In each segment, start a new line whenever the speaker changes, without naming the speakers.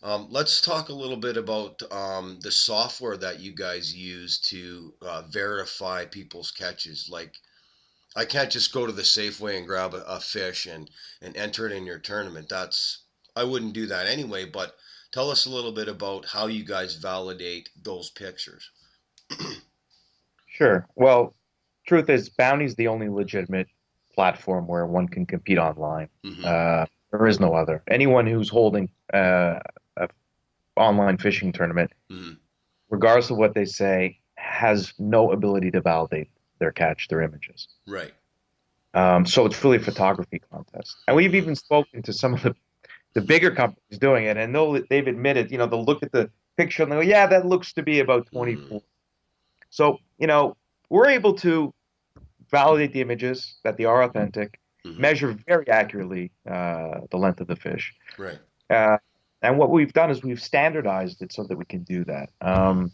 Let's talk a little bit about the software that you guys use to verify people's catches. Like, I can't just go to the Safeway and grab a fish and enter it in your tournament. I wouldn't do that anyway. But tell us a little bit about how you guys validate those pictures.
Sure. Well, truth is, Bounty's the only legitimate platform where one can compete online.
Mm-hmm.
There is no other. Anyone who's holding a online fishing tournament,
Mm-hmm.
regardless of what they say, has no ability to validate their catch, their images.
Right.
So it's really a photography contest. And we've
Mm-hmm.
even spoken to some of the bigger companies doing it, and they've admitted, they'll look at the picture and they'll go, yeah, that looks to be about
Mm-hmm.
24. So, we're able to validate the images that they are authentic,
Mm-hmm.
measure very accurately the length of the fish.
Right.
Uh, and what we've done is we've standardized it so that we can do that.
Mm-hmm.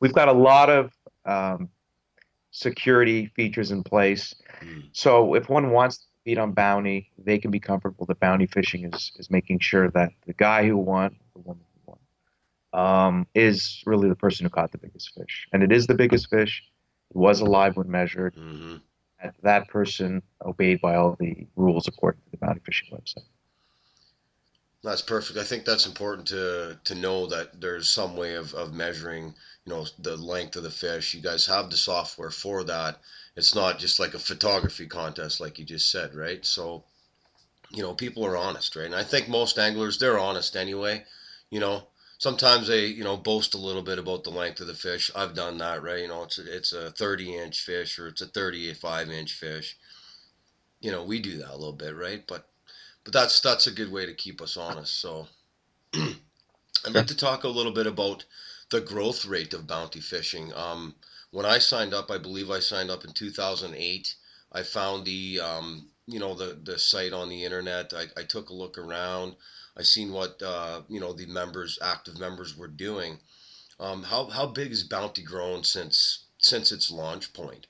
We've got a lot of um, security features in place.
Mm-hmm.
So if one wants to compete on bounty, they can be comfortable that bounty fishing is making sure that the guy who won, the woman who won, is really the person who caught the biggest fish. And it is the biggest fish. It was alive when measured.
Mm-hmm.
That person obeyed by all the rules according to the bounty fishing website.
That's perfect. I think that's important to know that there's some way of measuring, the length of the fish. You guys have the software for that. It's not just like a photography contest like you just said, right? So, people are honest, right? And I think most anglers, they're honest anyway. You know, sometimes they, boast a little bit about the length of the fish. I've done that, right? It's a 30-inch fish or it's a 35-inch fish. We do that a little bit, right? But that's a good way to keep us honest. So I'd like
Sure.
to talk a little bit about the growth rate of bounty fishing. When I signed up, I believe I signed up in 2008. I found the site on the internet. I took a look around. I seen what the active members were doing. How big has Bounty grown since its launch point?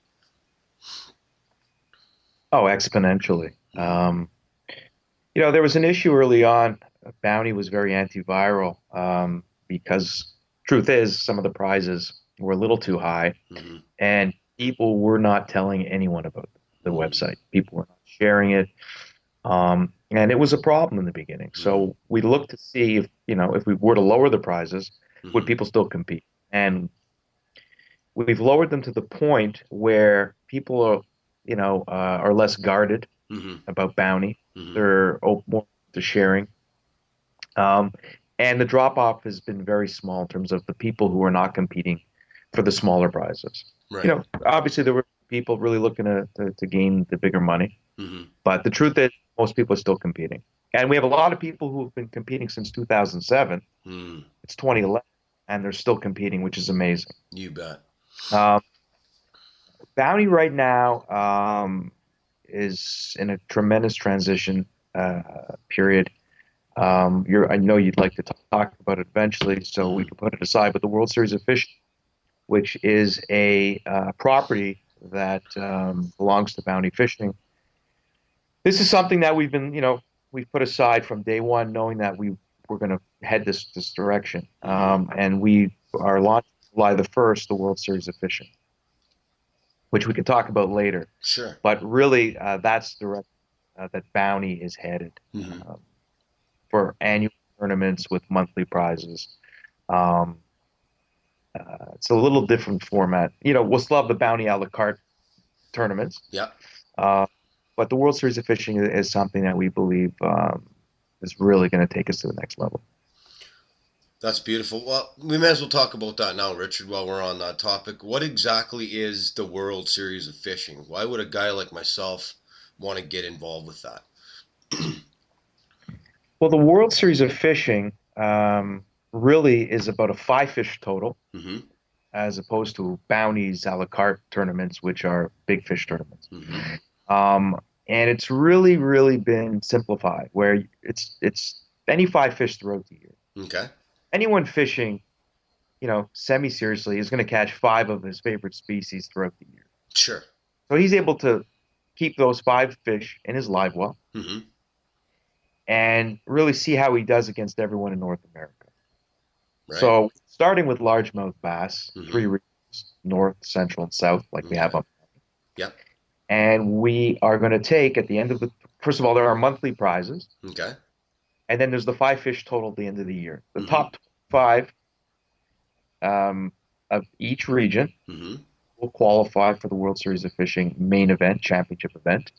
Oh, exponentially.
Mm-hmm.
There was an issue early on. Bounty was very antiviral because truth is some of the prizes were a little too high,
Mm-hmm.
and people were not telling anyone about the
Mm-hmm.
website. People were not sharing it. And it was a problem in the beginning.
Mm-hmm.
So we looked to see if we were to lower the prizes, would
Mm-hmm.
people still compete? And we've lowered them to the point where people are less guarded
Mm-hmm.
about bounty.
Mm-hmm.
They're more to sharing. Um, and the drop off has been very small in terms of the people who are not competing for the smaller prizes.
Right.
Obviously there were people really looking to gain the bigger money,
Mm-hmm.
but the truth is most people are still competing. And we have a lot of people who have been competing since 2007.
Mm.
It's 2011, and they're still competing, which is amazing.
You bet.
Um, Bounty right now is in a tremendous transition period. I know you'd like to talk about it eventually, so we
Mm-hmm.
can put it aside. But the World Series of Fishing, which is a property that belongs to Bounty Fishing, this is something that we've put aside from day one, knowing that we were going to head this direction.
Mm-hmm.
And we are launching July the 1st, the World Series of Fishing, which we can talk about later.
Sure.
But really, that's the direction that Bounty is headed
Mm-hmm.
for annual tournaments with monthly prizes. Um, it's a little different format. We'll still have the Bounty a la carte tournaments,
Yeah.
uh, but the World Series of Fishing is something that we believe is really going to take us to the next level.
That's beautiful. Well, we may as well talk about that now, Richard, while we're on that topic. What exactly is the World Series of Fishing? Why would a guy like myself want to get involved with that?
Well, the World Series of Fishing really is about a five fish total,
Mm-hmm.
as opposed to Bounty's a la carte tournaments, which are big fish tournaments.
Mm-hmm.
And it's really, really been simplified, where it's any five fish throughout the year.
Okay.
Anyone fishing, semi seriously is going to catch five of his favorite species throughout the year.
Sure.
So he's able to keep those five fish in his live well,
Mm-hmm.
and really see how he does against everyone in North America.
Right.
So starting with largemouth bass,
Mm-hmm.
three regions, north, central, and south, like we
Okay.
have on.
Yep.
And we are going to take at the end of the, first of all, there are monthly prizes,
Okay.
and then there's the five fish total at the end of the year. The
Mm-hmm.
top five um, of each region
Mm-hmm.
will qualify for the World Series of Fishing main event, championship event,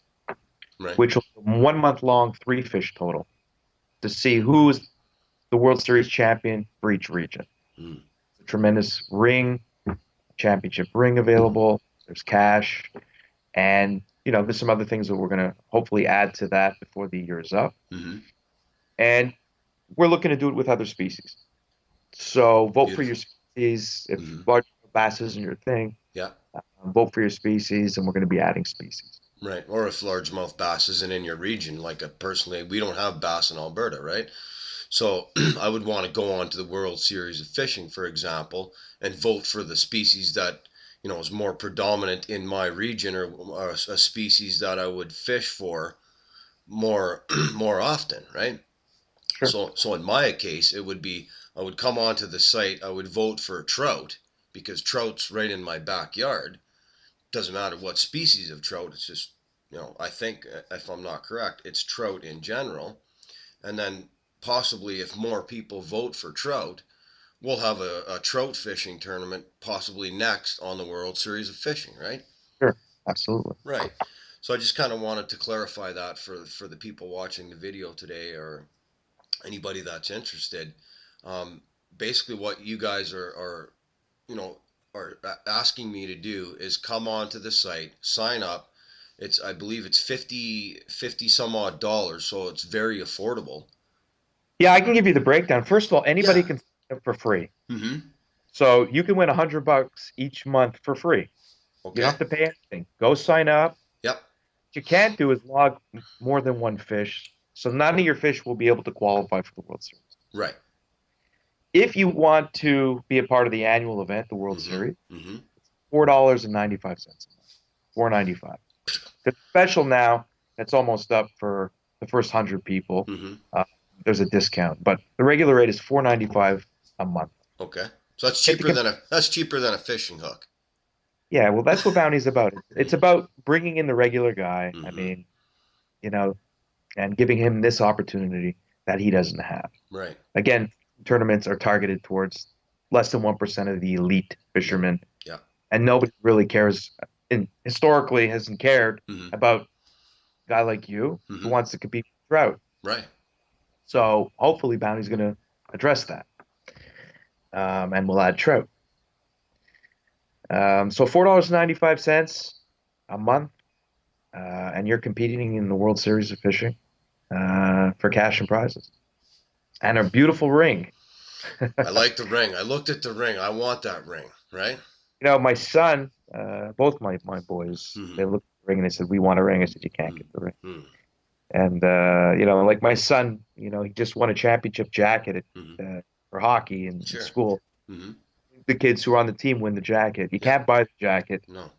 Right.
which will be 1 month long, three fish total to see who is the World Series champion for each region.
Mm.
A tremendous ring, championship ring available. There's cash, and there's some other things that we're going to hopefully add to that before the year is up.
Mm-hmm.
And we're looking to do it with other species. So vote for your
Beautiful.
species. If
Mm-hmm.
large bass isn't your thing,
Yeah.
vote for your species, and we're going to be adding species.
Right. Or if largemouth bass isn't in your region, like personally, we don't have bass in Alberta, right? So I would want to go on to the World Series of Fishing, for example, and vote for the species that is more predominant in my region, or a species that I would fish for more more often, right?
Sure.
So in my case, it would be I would come onto the site, I would vote for trout because trout's right in my backyard. Doesn't matter what species of trout. It's just I think if I'm not correct, it's trout in general, and then possibly if more people vote for trout, we'll have a trout fishing tournament possibly next on the World Series of Fishing, right?
Sure. Absolutely.
Right. So I just kind of wanted to clarify that for the people watching the video today, or anybody that's interested. Um, Basically, what you guys are you know are asking me to do is come onto the site, sign up. I believe it's 50 some odd dollars, so it's very affordable.
Yeah, I can give you the breakdown. First of all, anybody
Yeah.
can sign up for free.
Mm-hmm.
So you can win $100 each month for free. You don't
Okay.
have to pay anything. Go sign up.
Yep.
What you can't do is log more than one fish. So none of your fish will be able to qualify for the World Series.
Right.
If you want to be a part of the annual event, the World
Mm-hmm.
Series,
Mm-hmm.
$4.95 a month. 4.95. The special now, that's almost up for the first 100 people.
Mm-hmm.
Uh, there's a discount, but the regular rate is 4.95 a month.
Okay. So that's
Get
cheaper
the,
than a fishing hook.
yeah, well, that's what Bounty's about. It's
Mm.
about bringing in the regular guy. I
Mm-hmm.
mean, you know, and giving him this opportunity that he doesn't have.
Right.
Again, tournaments are targeted towards less than 1% of the elite
Yep.
fishermen,
Yep.
and nobody really cares, and historically hasn't cared
Mm-hmm.
about a guy like you who
Mm-hmm.
wants to compete with trout.
Right.
So hopefully Bounty's going to address that, and we'll add trout. So $4.95 a month, and you're competing in the World Series of Fishing for cash and prizes and a beautiful ring.
I like the ring. I looked at the ring. I want that ring. Right.
My son, both my boys,
Mm-hmm.
they looked at the ring and they said, "We want a ring." I said, "You can't get the ring."
Mm-hmm.
And like my son, he just won a championship jacket
Mm-hmm.
for hockey in
Sure.
school.
Mm-hmm.
The kids who are on the team win the jacket. You
Yep.
can't buy the jacket.
No.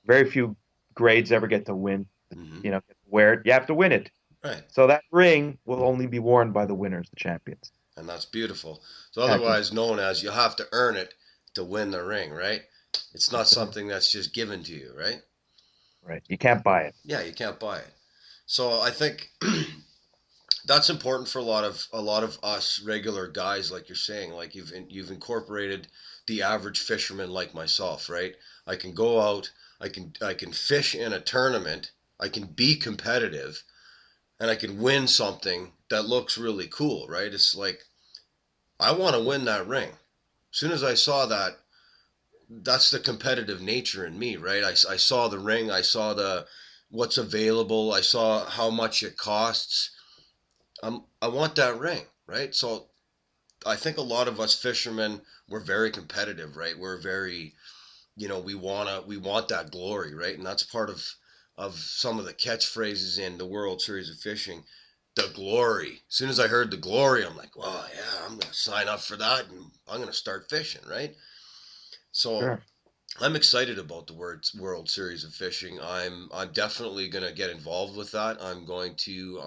Very few grades ever get to win.
Mm-hmm.
Get to wear it. You have to win it.
Right.
So that ring will only be worn by the winners, the champions.
And that's beautiful. So
Exactly.
otherwise known as you have to earn it to win the ring, right? It's not
That's it.
something that's just given to you, right?
Right. You can't buy it.
Yeah, you can't buy it. So I think that's important for a lot of us regular guys, like you're saying. Like you've incorporated the average fisherman like myself, right? I can go out, I can fish in a tournament, I can be competitive, and I can win something that looks really cool, right? It's like I want to win that ring. As soon as I saw that, that's the competitive nature in me, right? I saw the ring, I saw the what's available, I saw how much it costs. I want that ring, right? So I think a lot of us fishermen, we're very competitive, right? We're very, we want that glory, right? And that's part of some of the catchphrases in the World Series of Fishing. The glory. As soon as I heard the glory, I'm like, well, yeah, I'm gonna sign up for that, and I'm gonna start fishing, right? So
Sure.
I'm excited about the World Series of Fishing. I'm definitely gonna get involved with that. I'm going to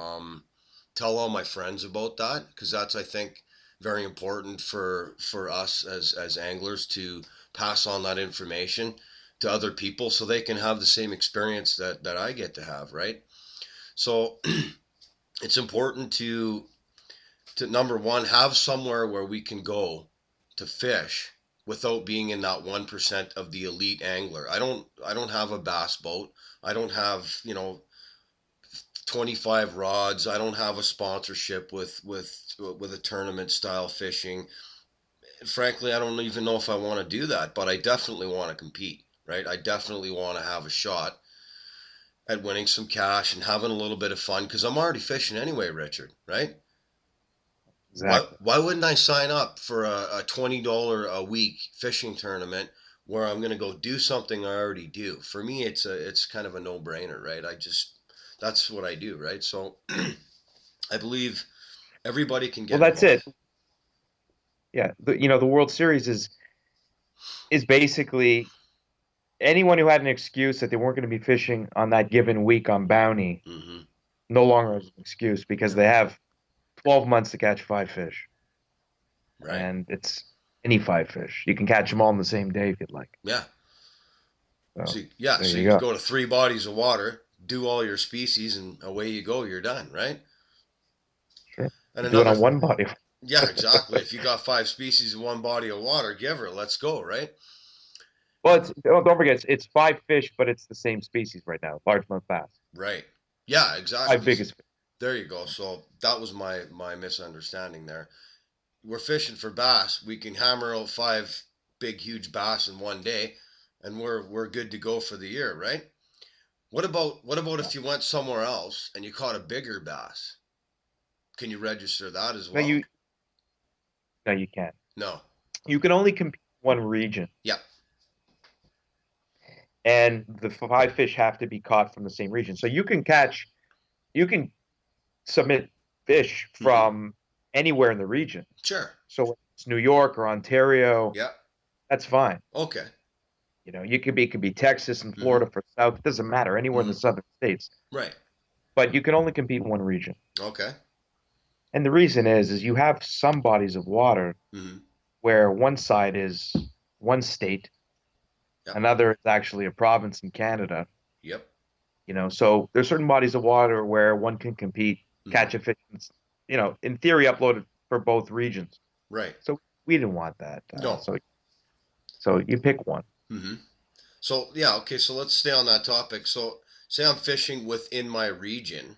tell all my friends about that, because that's, I think, very important for us as anglers to pass on that information to other people so they can have the same experience that I get to have, right? So it's important to number one, have somewhere where we can go to fish without being in that 1% of the elite angler. I don't have a bass boat. I don't have, 25 rods. I don't have a sponsorship with a tournament style fishing. Frankly, I don't even know if I want to do that, but I definitely want to compete, right? I definitely want to have a shot at winning some cash and having a little bit of fun because I'm already fishing anyway, Richard, right? Why
Exactly.
why wouldn't I sign up for a $20 a week fishing tournament where I'm gonna go do something I already do? For me, it's kind of a no brainer, right? That's what I do, right? So I believe everybody can
Well,
get
that's it.
involved.
Yeah, the World Series is basically anyone who had an excuse that they weren't going to be fishing on that given week on Bounty
Hmm.
no longer has an excuse because
Yeah.
they have 12 months to catch five fish,
Right.
and it's any five fish. You can catch them all in the same day if you'd like.
Yeah.
So
Yeah.
there
So
you
you can
go.
go to three bodies of water, do all your species, and away you go. You're done, right?
Sure.
And
You do it
another,
on one body.
yeah, exactly. If you got five species in one body of water, give her. Let's go, right?
Well, don't forget it's five fish, but it's the same species right now. Largemouth bass.
Right. Yeah,
Five
exactly.
biggest fish.
There you go. So that was my misunderstanding there. We're fishing for bass. We can hammer out five big huge bass in one day, and we're good to go for the year, right? What about if you went somewhere else and you caught a bigger bass? Can you register that as
No,
well?
you can't.
No.
You can only compete in one region,
Yeah.
and the five fish have to be caught from the same region. So you can submit fish
Mm-hmm.
from anywhere in the region.
Sure.
So if it's New York or Ontario,
Yeah.
that's fine.
Okay.
It could be Texas and
Mm-hmm.
Florida for South. It doesn't matter anywhere in the
Mm-hmm.
southern states.
Right.
But you can only compete in one region.
Okay.
And the reason is you have some bodies of water
Mm-hmm.
where one side is one state,
Yep.
another is actually a province in Canada.
Yep.
So there's certain bodies of water where one can compete,
Mm-hmm.
catch a fish, in theory, uploaded for both regions.
Right.
So we didn't want that.
No.
So you pick one.
Mm-hmm. So yeah, okay. So let's stay on that topic. So say I'm fishing within my region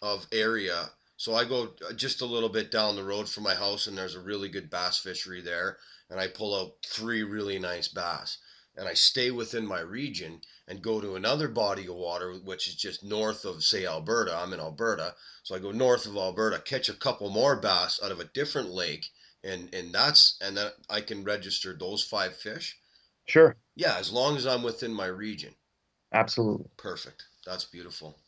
of area. So I go just a little bit down the road from my house, and there's a really good bass fishery there, and I pull out three really nice bass, and I stay within my region and go to another body of water, which is just north of, say, Alberta. I'm in Alberta, so I go north of Alberta, catch a couple more bass out of a different lake, and then I can register those five fish.
Sure,
Yeah, as long as I'm within my region.
absolutely.
Perfect. That's beautiful.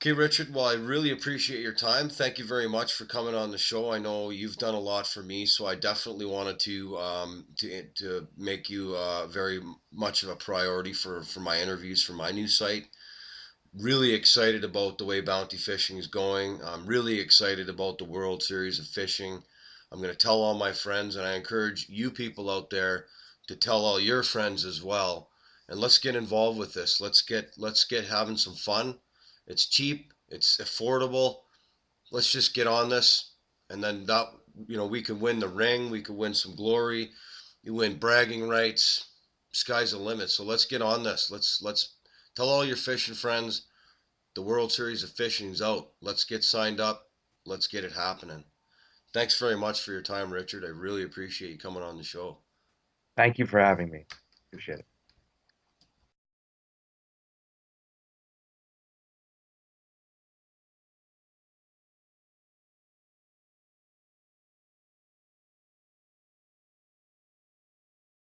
Okay, Richard. Well, I really appreciate your time. Thank you very much for coming on the show. I know you've done a lot for me, so I definitely wanted to make you very much of a priority for my interviews for my new site. Really excited about the way Bounty Fishing is going. I'm really excited about the World Series of Fishing. I'm going to tell all my friends, and I encourage you people out there to tell all your friends as well. And let's get involved with this. Let's get having some fun. It's cheap. It's affordable. Let's just get on this, and then we could win the ring. We could win some glory. You win bragging rights. Sky's the limit. So let's get on this. Let's tell all your fishing friends the World Series of Fishing is out. Let's get signed up. Let's get it happening. Thanks very much for your time, Richard. I really appreciate you coming on the show.
Thank you for having me. Appreciate it.